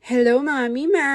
Hello mga Mima!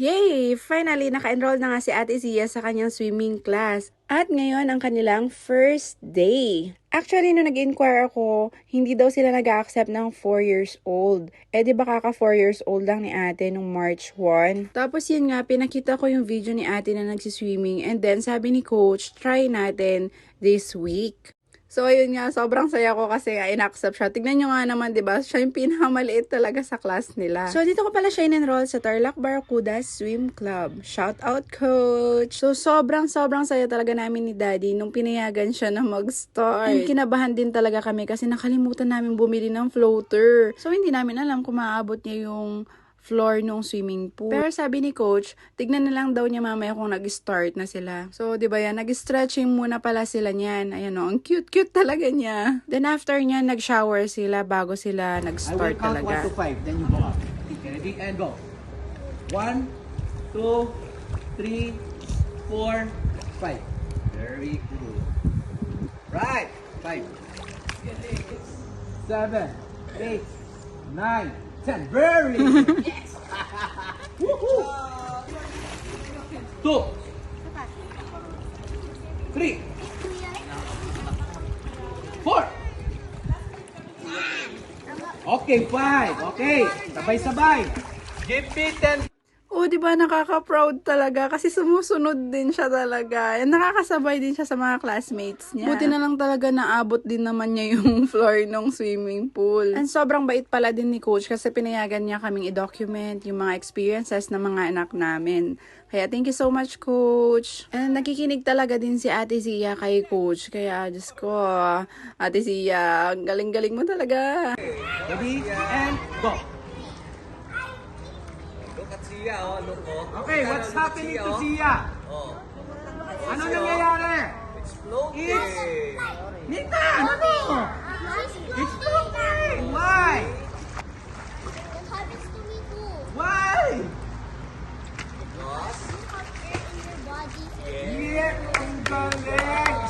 Yay! Finally, naka-enroll na nga si Ate Zia sa kanyang swimming class. At ngayon ang kanilang first day. Actually, nung nag-inquire ako, hindi daw sila nag-accept ng 4 years old. Eh di ba kaka 4 years old lang ni ate nung March 1? Tapos yun nga, pinakita ko yung video ni ate na nagsiswimming. And then sabi ni coach, try natin this week. So, ayun nga, sobrang saya ko kasi in-accept siya. Tignan nyo nga naman, diba? Siya yung pinakamaliit talaga sa class nila. So, dito ko pala siya in-enroll sa Tarlac Barracuda Swim Club. Shout out, coach! So, sobrang saya talaga namin ni daddy nung pinayagan siya na mag-start. And kinabahan din talaga kami kasi nakalimutan namin bumili ng floater. So, hindi namin alam kung maaabot niya yung floor nung swimming pool. Pero sabi ni coach, tignan na lang daw niya mamaya kung nag-start na sila. So, di ba yan? Nag-stretching muna pala sila niyan. Ayan o, ang cute-cute talaga niya. Then after niya, nag-shower sila bago sila nag-start talaga. I will count 1 to 5, then you go up. Ready and go. 1, 2, 3, 4, 5. Very good. Right. 5, 7, 8, 9, 10. Very good. Yes. Woohoo. 2, 3, 4. Okay, 5. Okay, sabay-sabay. Give me 10. Oh, di ba nakaka-proud talaga kasi sumusunod din siya talaga. And nakakasabay din siya sa mga classmates niya. Buti na lang talaga naabot din naman niya yung floor ng swimming pool. And sobrang bait pala din ni coach kasi pinayagan niya kaming i-document yung mga experiences ng mga anak namin. Kaya thank you so much, coach. And nakikinig talaga din si Ate Zia kay coach. Kaya, Diyos ko, Ate Zia, ang galing-galing mo talaga. Ready and go. Look at Zia, oh, look, oh. Okay, what's happening to Zia? Oh. Ano nangyayari? It's floating. Nita, ano? It's floating. Why? It happens to me too. Why? Because you have air in your body. Yeah, ang galing.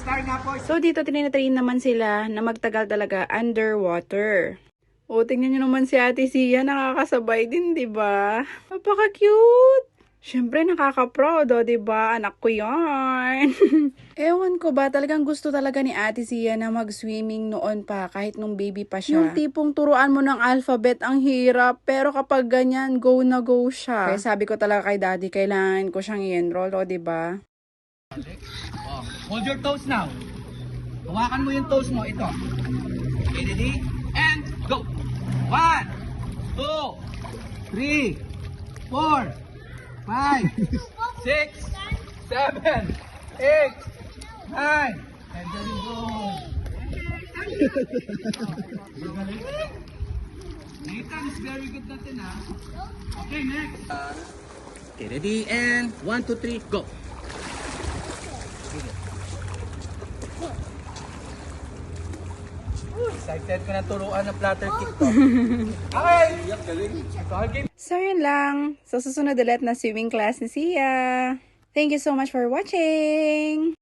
Start na po. So, dito tinitrain naman sila na magtagal talaga underwater. O, tingnan nyo naman si Ate Zia, nakakasabay din, di ba? Napaka-cute! Siyempre, nakaka-proud, o, di ba? Anak ko yarn! Ewan ko ba, talagang gusto talaga ni Ate Zia na mag-swimming noon pa, kahit nung baby pa siya. Yung tipong turuan mo ng alphabet, ang hirap, pero kapag ganyan, go na go siya. Kaya sabi ko talaga kay daddy, kailangan ko siyang i-enroll, o, di ba? Oh, hold your toes now. Hawakan mo yung toes mo. Ito. Okay, ready? And go. 1, 2, 3, 4, 5, 6, 7, 8, 9. And very good. Nathan is very good natin, ha? Okay, next. Okay, ready? And 1, 2, 3, go. Excited ko na turuan ng platter kick to. Okay! Galing. So, yun lang. Sa susunod ulit na swimming class ni Zia. Thank you so much for watching!